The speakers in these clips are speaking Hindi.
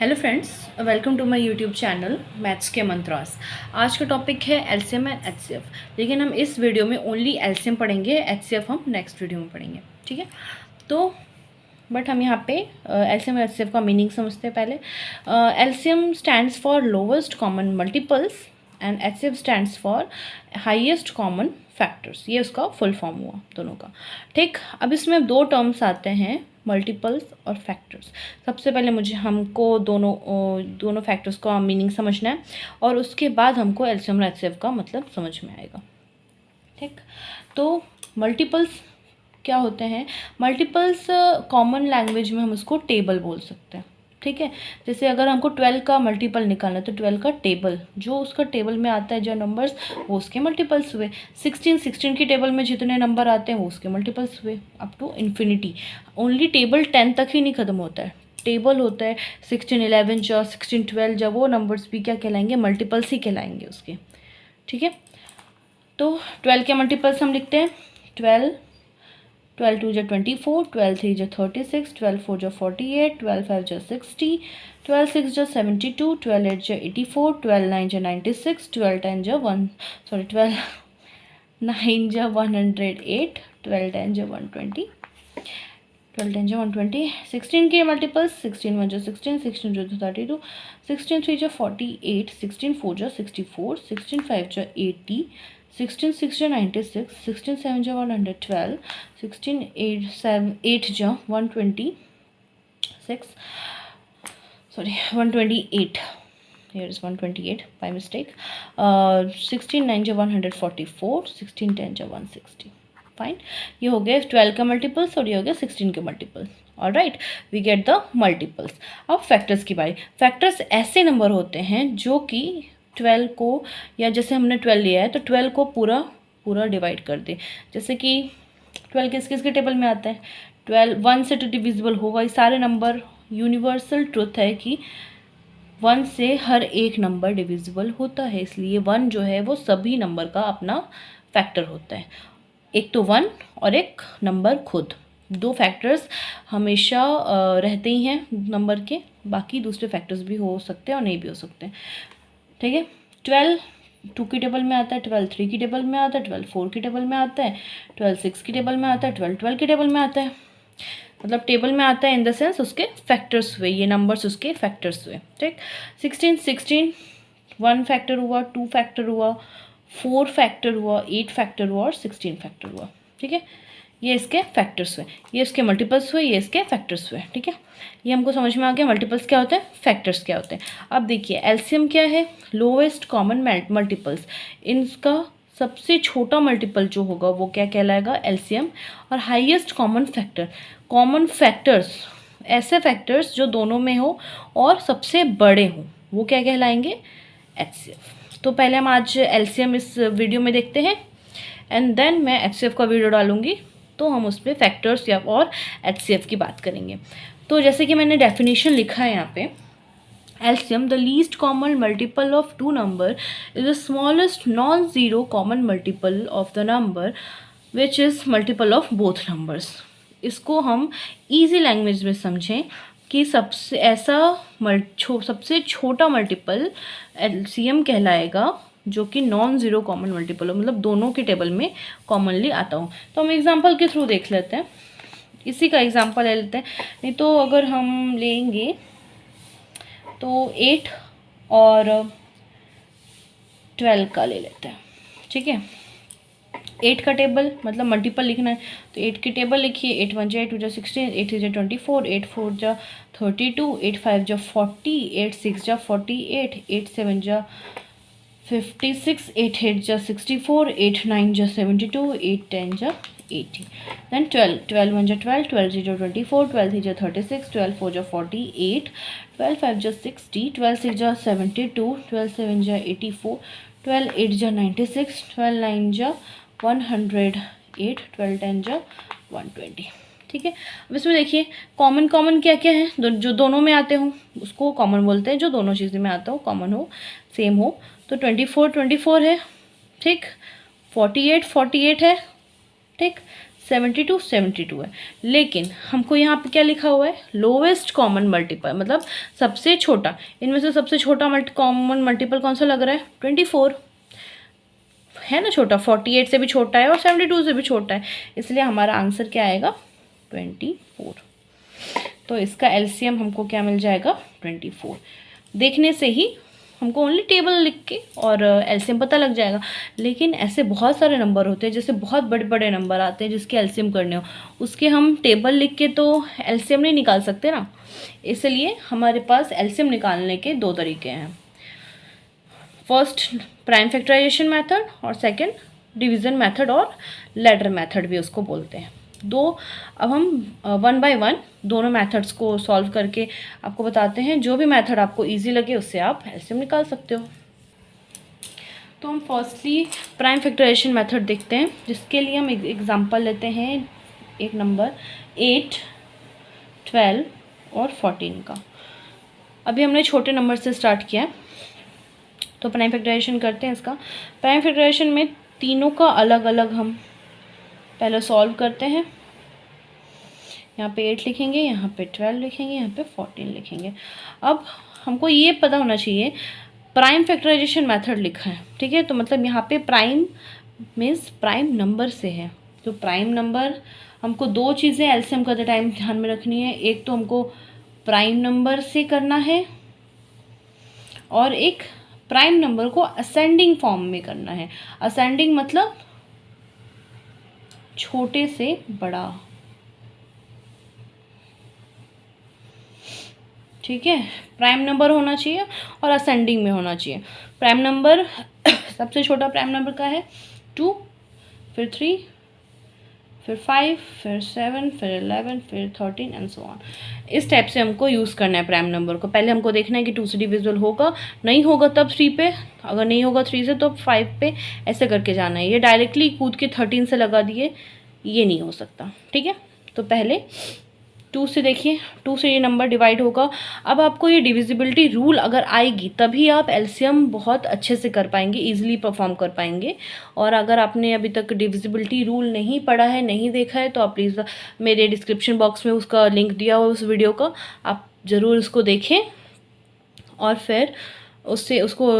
Hello friends, welcome to my YouTube channel maths के मंत्रास। आज का टॉपिक है एलसीएम एंड एचसीएफ, लेकिन हम इस वीडियो में ओनली एलसीएम पढ़ेंगे, एचसीएफ हम नेक्स्ट वीडियो में पढ़ेंगे। ठीक है, तो बट हम यहाँ पे एलसीएम और एचसीएफ का मीनिंग समझते हैं पहले। LCM stands for lowest common multiples and HCF stands for highest common factors. ये उसका फुल फॉर्म हुआ दोनों का। ठीक, अब इसमें दो टर्म्स आते हैं, मल्टीपल्स और फैक्टर्स। सबसे पहले मुझे हमको दोनों फैक्टर्स का मीनिंग समझना है और उसके बाद हमको एलसीएम और एचसीएफ का मतलब समझ में आएगा। ठीक, तो मल्टीपल्स क्या होते हैं? मल्टीपल्स कॉमन लैंग्वेज में हम उसको टेबल बोल सकते हैं। ठीक है, जैसे अगर हमको 12 का मल्टीपल निकालना है तो 12 का टेबल, जो उसका टेबल में आता है जो नंबर्स, वो उसके मल्टीपल्स हुए। 16 की टेबल में जितने नंबर आते हैं वो उसके मल्टीपल्स हुए, up to infinity. Only table 10 तक ही नहीं ख़त्म होता है, टेबल होता है 16, 11 जा 16, 12 जा, वो नंबर्स भी क्या कहलाएंगे? मल्टीपल्स ही कहलाएंगे उसके। ठीक है, तो 12 के मल्टीपल्स हम लिखते हैं 12 2 जा 24, 12 3 जा 36, 12 4 जा 48, 12 5 जा 60, 12 6 जा 72, 12 8 जा 84, 12 9 जा 96, 12 10 जा 12 9 जा 108, 12 10 जा 120, 12 10 जा 120। 16 के मल्टीपल्स 16 1 जा 16, 16 2 जा 32, 16 3 जा 48, 16 4 जा 64, 16 5 जा 80, 16 6 जा 96, 16 7 जा 112, 16 8 जा 128। Here is 128 by mistake. 16 9 जा 144, 16 10 जा 160। फाइन, ये हो गए 12 का मल्टीपल्स और ये हो गया 16 के multiples. Alright, we get the multiples. अब फैक्टर्स की बारी। फैक्टर्स ऐसे नंबर होते हैं जो कि 12 को, या जैसे हमने 12 लिया है तो 12 को पूरा डिवाइड कर दे। जैसे कि 12 किस किस के टेबल में आता है? 12 1 से तो डिविजिबल होगा ही। सारे नंबर, यूनिवर्सल ट्रुथ है कि 1 से हर एक नंबर डिविजिबल होता है, इसलिए 1 जो है वो सभी नंबर का अपना फैक्टर होता है। एक तो 1 और एक नंबर खुद, दो फैक्टर्स हमेशा रहते ही हैं नंबर के। बाकी दूसरे फैक्टर्स भी हो सकते हैं और नहीं भी हो सकते हैं। ठीक है, 12 2 की टेबल में आता है, 12 3 की टेबल में आता है, 12 4 की टेबल में आता है, 12 6 की टेबल में आता है, 12 12 की टेबल में आता है। मतलब टेबल में आता है इन द सेंस उसके फैक्टर्स हुए, ये नंबर्स उसके फैक्टर्स हुए। ठीक, 16 1 फैक्टर हुआ, 2 फैक्टर हुआ, 4 फैक्टर हुआ, 8 फैक्टर हुआ और 16 फैक्टर हुआ। ठीक है, ये इसके फैक्टर्स हुए, ये इसके मल्टीपल्स हुए, ये इसके फैक्टर्स हुए। ठीक है, ये हमको समझ में आ गया मल्टीपल्स क्या होते हैं, फैक्टर्स क्या होते हैं। अब देखिए एलसीएम क्या है? Lowest common multiples. इनका सबसे छोटा मल्टीपल जो होगा वो क्या कहलाएगा? एलसीएम। और highest common factor, common factors, ऐसे फैक्टर्स जो दोनों में हो और सबसे बड़े हों, वो क्या कहलाएंगे? एचसीएफ। तो पहले हम आज एलसीएम इस वीडियो में देखते हैं एंड देन मैं एचसीएफ का वीडियो डालूंगी, तो हम उस पर फैक्टर्स या और एचसीएफ की बात करेंगे। तो जैसे कि मैंने डेफिनेशन लिखा है यहाँ पे, LCM the least common multiple of two number is the smallest non zero common multiple of the number which is multiple of both numbers. इसको हम इजी लैंग्वेज में समझें कि सबसे छोटा मल्टीपल एलसीएम कहलाएगा जो कि नॉन ज़ीरो कॉमन मल्टीपल हो, मतलब दोनों के टेबल में कॉमनली आता हो। तो हम एग्जांपल के थ्रू देख लेते हैं, इसी का एग्जांपल ले लेते हैं। नहीं तो अगर हम लेंगे तो 8 और 12 का ले लेते हैं। ठीक है, 8 का टेबल मतलब मल्टीपल लिखना है तो 8 की टेबल लिखिए। 8 1 जा 8 2 जा 16, 8 3 जा 24, 8 4 जा 32, 8 5 जा 40, 8 6 जा 48, 8 7 जा 56, 8 8 जा 64, 8 9 जा 72, 8 10 जा 80। Then 12 12 1 जा 12, 12 3 जा 24, 12 3 जा 36, 12 4 जा 48, 12 5 जा 60, 12 6 जा 72, 12 7 जा 84, 12 8 जा 96, 12 9 जा 108, 12 10 जा 120। ठीक है, अब इसमें देखिए कॉमन क्या क्या है? जो दोनों में आते हो उसको कॉमन बोलते हैं, जो दोनों चीज़ें में आता हो, कॉमन हो, सेम हो। तो 24 24 है। ठीक, 48 48 है। ठीक, 72 72 है, लेकिन हमको यहाँ पे क्या लिखा हुआ है, लोवेस्ट कॉमन मल्टीपल, मतलब सबसे छोटा, इनमें से सबसे छोटा कॉमन मल्टीपल कौन सा लग रहा है, 24 है ना छोटा, 48 से भी छोटा है और 72 से भी छोटा है, इसलिए हमारा आंसर क्या आएगा, 24। तो इसका एलसीएम हमको क्या मिल जाएगा, 24। देखने से ही हमको ओनली टेबल लिख के और एलसीएम पता लग जाएगा, लेकिन ऐसे बहुत सारे नंबर होते हैं, जैसे बहुत बड़े बड़े नंबर आते हैं जिसके एलसीएम करने हो, उसके हम टेबल लिख के तो एलसीएम नहीं निकाल सकते ना, इसलिए हमारे पास एलसीएम निकालने के दो तरीके हैं, फर्स्ट प्राइम फैक्टराइजेशन मेथड और सेकंड डिवीज़न मेथड और लैडर मेथड भी उसको बोलते हैं। अब हम वन बाय वन दोनों मेथड्स को सॉल्व करके आपको बताते हैं, जो भी मेथड आपको इजी लगे उससे आप एलसीएम निकाल सकते हो। तो हम फर्स्टली प्राइम फैक्टराइजेशन मेथड देखते हैं, जिसके लिए हम एग्जांपल लेते हैं एक नंबर 8, 12 और 14 का। अभी हमने छोटे नंबर से स्टार्ट किया, तो प्राइम फैक्टराइजेशन करते हैं इसका। प्राइम फैक्टराइजेशन में तीनों का अलग अलग हम पहले सॉल्व करते हैं। यहाँ पे 8 लिखेंगे, यहाँ पे 12 लिखेंगे, यहाँ पे 14 लिखेंगे। अब हमको ये पता होना चाहिए प्राइम फैक्टराइजेशन मेथड लिखा है, ठीक है, तो मतलब यहाँ पे प्राइम मीन्स प्राइम नंबर से है, तो प्राइम नंबर हमको दो चीज़ें एलसीएम करते टाइम ध्यान में रखनी है, एक तो हमको प्राइम नंबर से करना है और एक प्राइम नंबर को असेंडिंग फॉर्म में करना है। असेंडिंग मतलब छोटे से बड़ा, ठीक है, प्राइम नंबर होना चाहिए और असेंडिंग में होना चाहिए। प्राइम नंबर सबसे छोटा प्राइम नंबर का है 2, फिर 3, फिर 5, फिर 7, फिर 11, फिर 13 एंड सो ऑन। इस टाइप से हमको यूज़ करना है प्राइम नंबर को। पहले हमको देखना है कि 2 से डिविजिबल होगा, नहीं होगा तब 3 पे, अगर नहीं होगा 3 से तो 5 पे, ऐसे करके जाना है। ये डायरेक्टली कूद के 13 से लगा दिए, ये नहीं हो सकता, ठीक है। तो पहले 2 से देखिए, 2 से ये नंबर डिवाइड होगा। अब आपको ये डिविजिबिलिटी रूल अगर आएगी तभी आप एलसीएम बहुत अच्छे से कर पाएंगे, इजीली परफॉर्म कर पाएंगे। और अगर आपने अभी तक डिविजिबिलिटी रूल नहीं पढ़ा है, नहीं देखा है, तो आप प्लीज़ मेरे डिस्क्रिप्शन बॉक्स में उसका लिंक दिया हुआ उस वीडियो का, आप ज़रूर उसको देखें और फिर उससे उसको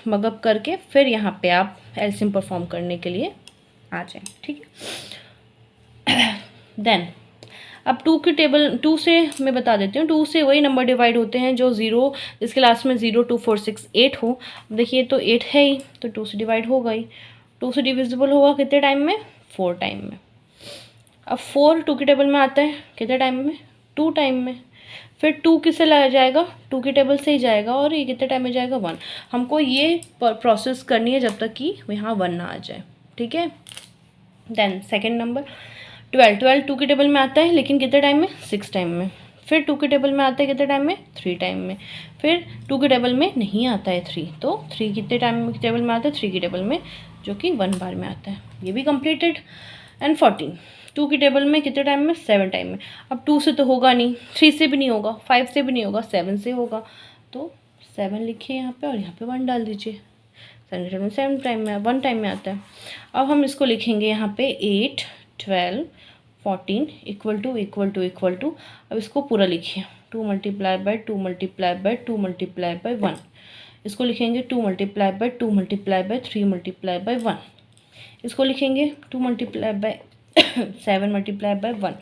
मगअप करके फिर यहाँ पे आप एलसीएम परफॉर्म करने के लिए आ जाएं, ठीक है। देन अब 2 की टेबल, 2 से मैं बता देती हूँ, 2 से वही नंबर डिवाइड होते हैं जो 0, जिसके लास्ट में 0, 2, 4, 6, 8 हो। देखिए तो 8 है ही, तो 2 से डिवाइड होगा ही। 2 से डिविजिबल होगा कितने टाइम में, 4 टाइम में। अब 4 2 की टेबल में आता है कितने टाइम में, 2 टाइम में। फिर 2 किससे लाया जाएगा, 2 की टेबल से ही जाएगा, और ये कितने टाइम में जाएगा, 1। हमको ये प्रोसेस करनी है जब तक कि यहाँ 1 ना आ जाए, ठीक है। देन सेकेंड नंबर 12 2 की टेबल में आता है, लेकिन कितने टाइम में, 6 टाइम में। फिर 2 की टेबल में आता है कितने टाइम में, 3 टाइम में। फिर 2 की टेबल में नहीं आता है 3, तो 3 कितने टाइम में टेबल में आता है, 3 की टेबल में, जो कि 1 बार में आता है। ये भी कंप्लीटेड। एंड 14 2 की टेबल में कितने टाइम में, 7 टाइम में। अब 2 से तो होगा नहीं, 3 से भी नहीं होगा, 5 से भी नहीं होगा, 7 से होगा, तो 7 लिखिए यहाँ पे और यहाँ पे 1 डाल दीजिए। 7 टाइम में, 1 टाइम में आता है। अब हम इसको लिखेंगे यहाँ पे 8 12 14 इक्वल टू। अब इसको पूरा लिखिए, 2 multiply by 2 multiply by 2 multiply bye 1। इसको लिखेंगे 2 multiply by 2 multiply by 3 multiply by 1। इसको लिखेंगे 2 मल्टीप्लाई बाय 7 मल्टीप्लाई बाय 1।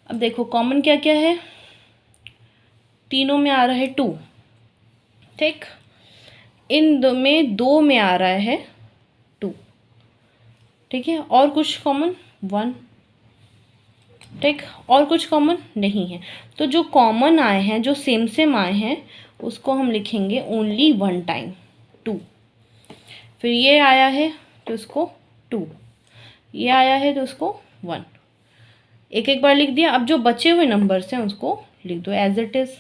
अब देखो कॉमन क्या क्या है, तीनों में आ रहा है 2, ठीक, इन दो में आ रहा है 2, ठीक है, और कुछ कॉमन 1, ठीक, और कुछ कॉमन नहीं है। तो जो कॉमन आए हैं, जो सेम आए हैं, उसको हम लिखेंगे ओनली 1 टाइम 2। फिर ये आया है तो इसको 2, ये आया है तो उसको 1, एक एक बार लिख दिया। अब जो बचे हुए नंबर्स हैं उसको लिख दो एज इट इज़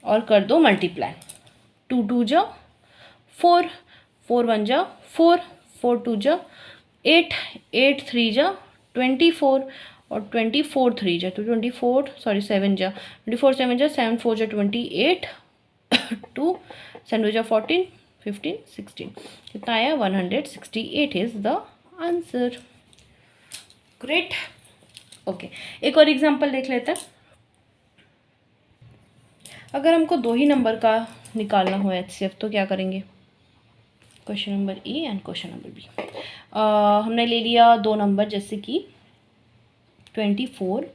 और कर दो मल्टीप्लाई। 2 2 जा 4, 4 1 जा 4, 4 2 जा 8, 8 3 जा 24, और 24 3 जा तो 7 जा 24 7 जा 7 4 जा 28, 2 7 जा 14 15 16, कितना आया 168 is the answer. Great. Okay, एक और एग्जांपल देख लेते हैं। अगर हमको दो ही नंबर का निकालना हो HCF तो क्या करेंगे? Question number A and question number B. हमने ले लिया दो नंबर जैसे कि 24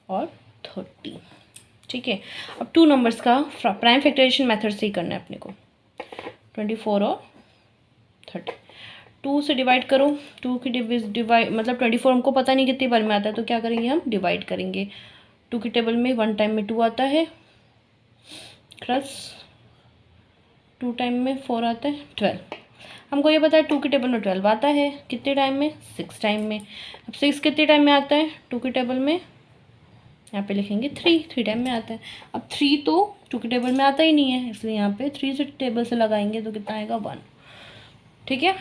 और 30, ठीक है। अब टू नंबर्स का प्राइम फैक्टराइजेशन मेथड से ही करना है अपने को। 24 और 30 2 से डिवाइड करो, 2 की डिवाइड मतलब 24 हमको पता नहीं कितनी बार में आता है, तो क्या करेंगे हम? डिवाइड करेंगे। 2 की टेबल में 1 टाइम में 2 आता है, प्लस 2 टाइम में 4 आता है, 12। हमको ये पता है 2 की टेबल में 12 आता है, कितने टाइम में? 6 टाइम में। अब 6 कितने टाइम में आता है 2 की टेबल में? यहाँ पे लिखेंगे 3 टाइम में आता है। अब 3 तो 2 की टेबल में आता ही नहीं है, इसलिए यहाँ पे 3 से टेबल से लगाएंगे तो कितना आएगा? 1, ठीक है।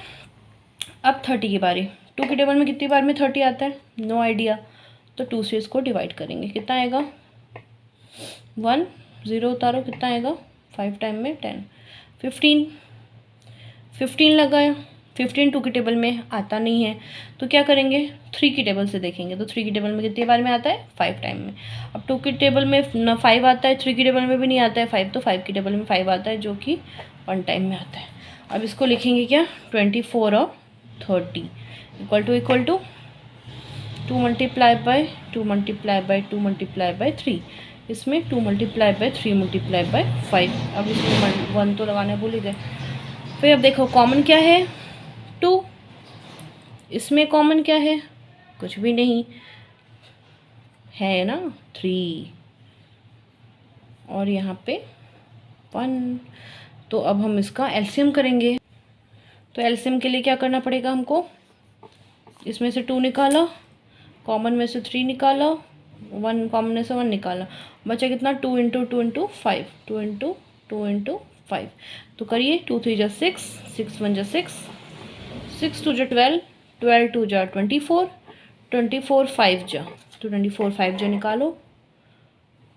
अब 30 की बारी। 2 की टेबल में कितनी बार में 30 आता है? नो आइडिया, तो 2 से इसको डिवाइड करेंगे, कितना आएगा? 1, 0 उतारो, कितना आएगा? 5 टाइम में 10, 15 लगाया। 15 2 की टेबल में आता नहीं है, तो क्या करेंगे? 3 की टेबल से देखेंगे, तो 3 की टेबल में कितनी बार में आता है? 5 टाइम में। अब 2 की टेबल में न 5 आता है, 3 की टेबल में भी नहीं आता है 5, तो 5 की टेबल में 5 आता है, जो कि 1 टाइम में आता है। अब इसको लिखेंगे क्या? 24 और 30 equal to 2 multiply by 2 multiply by 2 multiply by 3, इसमें 2 मल्टीप्लाई बाय 3 मल्टीप्लाई बाय 5। अब इसमें 1 तो लगाना भूल ही गए। फिर अब देखो कॉमन क्या है? 2। इसमें कॉमन क्या है? कुछ भी नहीं है ना, 3, और यहाँ पे 1। तो अब हम इसका एलसीएम करेंगे। तो एलसीएम के लिए क्या करना पड़ेगा हमको? इसमें से 2 निकाला, कॉमन में से 3 निकाला, 1 कॉमन में से 1 निकाला, बचा कितना? 2 इंटू 2 इंटू 5, 2 इंटू 2 इंटू 5। तो करिए, 2 3 जा 6, 6 1 जा 6, 6 2 जा 12, 12 2 जा 24, 24 5 जा, तो 24 5 जा निकालो,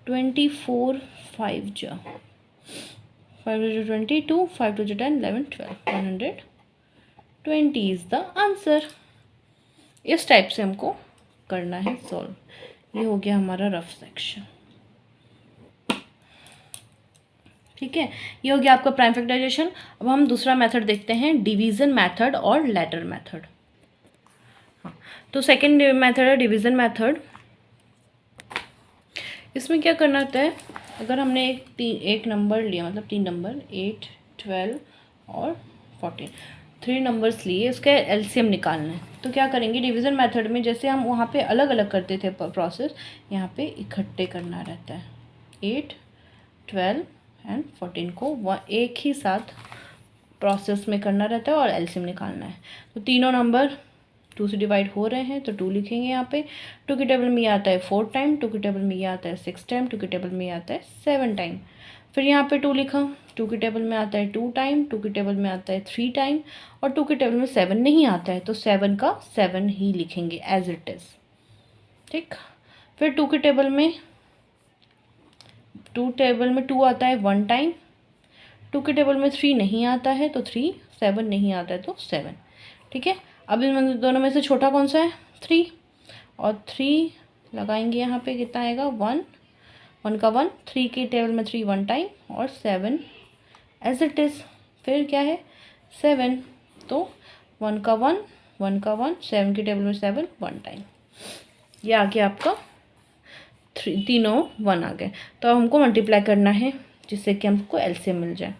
24 5 जा 5 जा 22, 5 2 जा 10, 11 12, 120 इज़ द आंसर। इस टाइप से हमको करना है सॉल्व। ये हो गया हमारा रफ सेक्शन, ठीक है। ये हो गया आपका प्राइम फैक्टराइजेशन। अब हम दूसरा मेथड देखते हैं, डिवीज़न मेथड और लैडर मेथड। हाँ, तो सेकंड मेथड है डिवीज़न मेथड। इसमें क्या करना होता है? अगर हमने एक नंबर लिया, मतलब 3 नंबर 8 12 और 14, 3 नंबर्स लिए, उसका एलसीएम निकालना है। तो क्या करेंगे? डिवीज़न मेथड में जैसे हम वहाँ पे अलग अलग करते थे प्रोसेस, यहाँ पे इकट्ठे करना रहता है। 8 12 एंड 14 को एक ही साथ प्रोसेस में करना रहता है और एलसीएम निकालना है। तो तीनों नंबर 2 से डिवाइड हो रहे हैं, तो 2 लिखेंगे यहाँ पे। 2 की टेबल में ये आता है 4 टाइम, 2 की टेबल में ये आता है 6 टाइम, 2 की टेबल में ये आता है 7 टाइम। फिर यहाँ पे 2 लिखा, 2 की टेबल में आता है 2 टाइम, 2 की टेबल में आता है 3 टाइम, और 2 की टेबल में 7 नहीं आता है, तो 7 का 7 ही लिखेंगे एज इट इज़, ठीक। फिर 2 की टेबल में 2 आता है 1 टाइम, 2 की टेबल में 3 नहीं आता है, तो 3, 7 नहीं आता है, तो 7, ठीक है। अब इन दोनों में से छोटा कौन सा है? 3, और 3 लगाएंगे यहाँ पे, कितना आएगा? 1, 1 का 1, 3 की टेबल में 3 1 टाइम, और 7 एज इट इज़। फिर क्या है? 7, तो 1 का 1, 1 का 1, 7 की टेबल में 7 1 टाइम। ये आ गया आपका तीनों 1 आ गए। तो अब हमको मल्टीप्लाई करना है, जिससे कि हमको एलसीएम मिल जाए।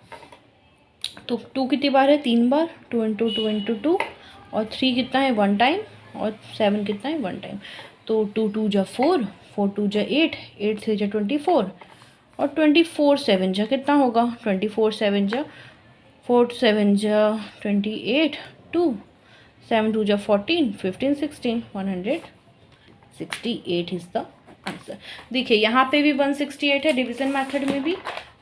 तो 2 कितनी बार है? 3 बार, 2 इंटू 2 इंटू 2, और 3 कितना है? 1 टाइम, और 7 कितना है? 1 टाइम। तो 2 2 जा 4, 4 2 जा 8, 8 3 जा 24, और 24 7 जा कितना होगा? 24 7 जा 4 7 जा 28, 2 7 2 जा 14, 15 16, 168 इज़ द आंसर। देखिए यहाँ पे भी 168 है डिवीज़न मेथड में भी,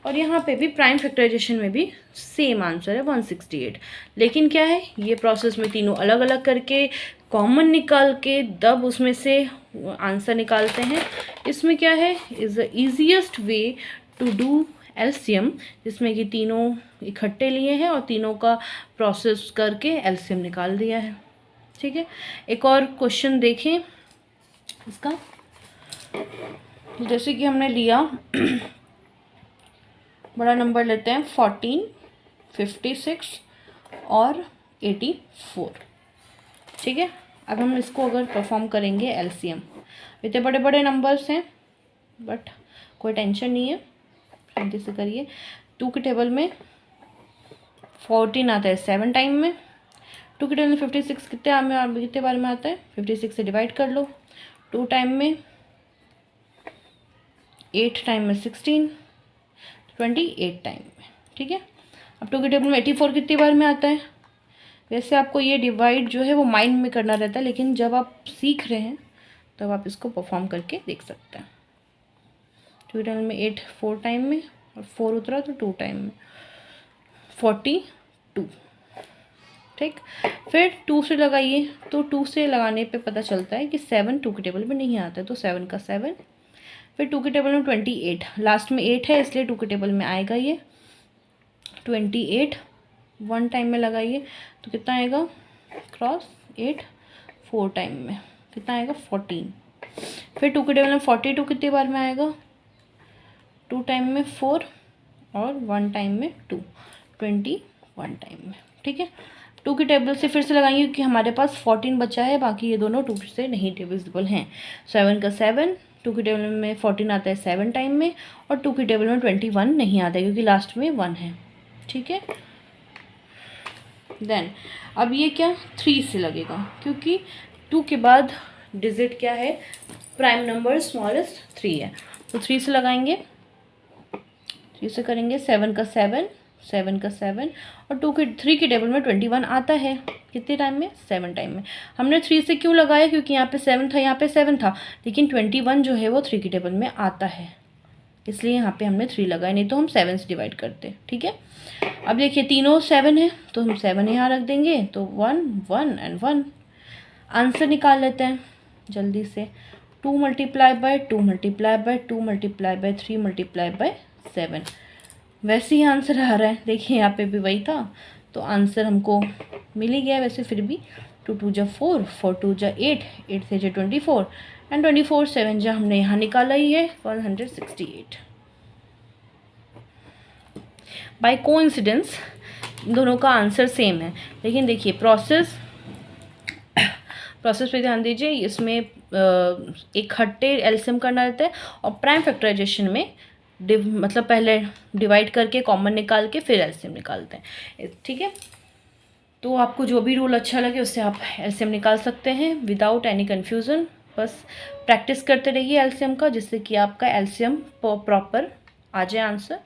और यहाँ पे भी प्राइम फैक्टराइजेशन में भी सेम आंसर है 168। लेकिन क्या है, ये प्रोसेस में तीनों अलग अलग करके कॉमन निकाल के तब उसमें से आंसर निकालते हैं। इसमें क्या है, is the easiest way to do LCM, जिसमें कि तीनों इकट्ठे लिए हैं और तीनों का प्रोसेस करके एलसीएम निकाल दिया है, ठीक है। एक और क्वेश्चन देखें, इसका जैसे कि हमने लिया बड़ा नंबर लेते हैं 14, 56 और 84, ठीक है। अब हम इसको अगर परफॉर्म करेंगे एलसीएम, इतने बड़े बड़े नंबर्स हैं बट कोई टेंशन नहीं है, शांति से करिए। 2 के टेबल में 14 आता है 7 टाइम में, 2 के टेबल में 56 कितने बार में आता है, 56 से डिवाइड कर लो, 2 टाइम में, 8 टाइम में 16, 28 टाइम में, ठीक है। अब 2 के टेबल में 84 कितनी बार में आता है। वैसे आपको ये डिवाइड जो है वो माइंड में करना रहता है, लेकिन जब आप सीख रहे हैं तब आप इसको परफॉर्म करके देख सकते हैं। 2 के टेबल में 8 4 टाइम में और 4 उतरा तो 2 टाइम में, 42, ठीक। फिर 2 से लगाइए, तो 2 से लगाने पे पता चलता है कि 7 2 के टेबल में नहीं आता है, तो 7 का 7। फिर 2 के टेबल में 28, लास्ट में 8 है इसलिए 2 के टेबल में आएगा ये 28, 1 टाइम में लगाइए तो कितना आएगा, क्रॉस 8, 4 टाइम में कितना आएगा 14। फिर 2 के टेबल में 42 कितनी बार में आएगा, 2 टाइम में 4 और 1 टाइम में 2, 21 टाइम में, ठीक है। 2 के टेबल से फिर से लगाएंगे क्योंकि हमारे पास 14 बचा है, बाकी ये दोनों 2 से नहीं डिविजिबल हैं। 7 का 7, 2 के टेबल में 14 आता है 7 टाइम में और 2 के टेबल में 21 नहीं आता है क्योंकि लास्ट में 1 है, ठीक है। देन अब ये क्या 3 से लगेगा क्योंकि 2 के बाद डिजिट क्या है, प्राइम नंबर स्मॉलेस्ट 3 है, तो 3 से लगाएंगे, 3 से करेंगे। 7 का 7, 7 का 7 और 3 के टेबल में 21 आता है कितने टाइम में, 7 टाइम में। हमने 3 से क्यों लगाया, क्योंकि यहाँ पे 7 था, यहाँ पे 7 था, लेकिन 21 जो है वो 3 के टेबल में आता है, इसलिए यहाँ पे हमने 3 लगाया, नहीं तो हम 7 से डिवाइड करते, ठीक है। अब देखिए तीनों 7 है तो हम 7 यहाँ रख देंगे, तो 1 1 एंड 1। आंसर निकाल लेते हैं जल्दी से। 2 multiply by 2 multiply by 2 multiply by 3 multiply by 7, वैसे ही आंसर आ रहा है। देखिए यहाँ पे भी वही था, तो आंसर हमको मिल ही गया वैसे फिर भी। 2 2 जा 4, 4 2 जा 8, 8 से जा 24 एंड 24 7 जा हमने यहाँ निकाला ही है 168। बाय कोइंसिडेंस दोनों का आंसर सेम है, लेकिन देखिए प्रोसेस पे ध्यान दीजिए। इसमें एक खट्टे एलसीएम करना रहता है और प्राइम फैक्टराइजेशन में मतलब पहले डिवाइड करके कॉमन निकाल के फिर एलसीएम निकालते हैं, ठीक है। तो आपको जो भी रूल अच्छा लगे उससे आप एलसीएम निकाल सकते हैं विदाउट एनी कन्फ्यूज़न। बस प्रैक्टिस करते रहिए एलसीएम का, जिससे कि आपका एलसीएम प्रॉपर आ जाए answer,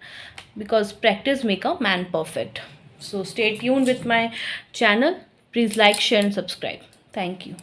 because practice make a man perfect. So stay tuned with my channel. Please like, share and subscribe. Thank you.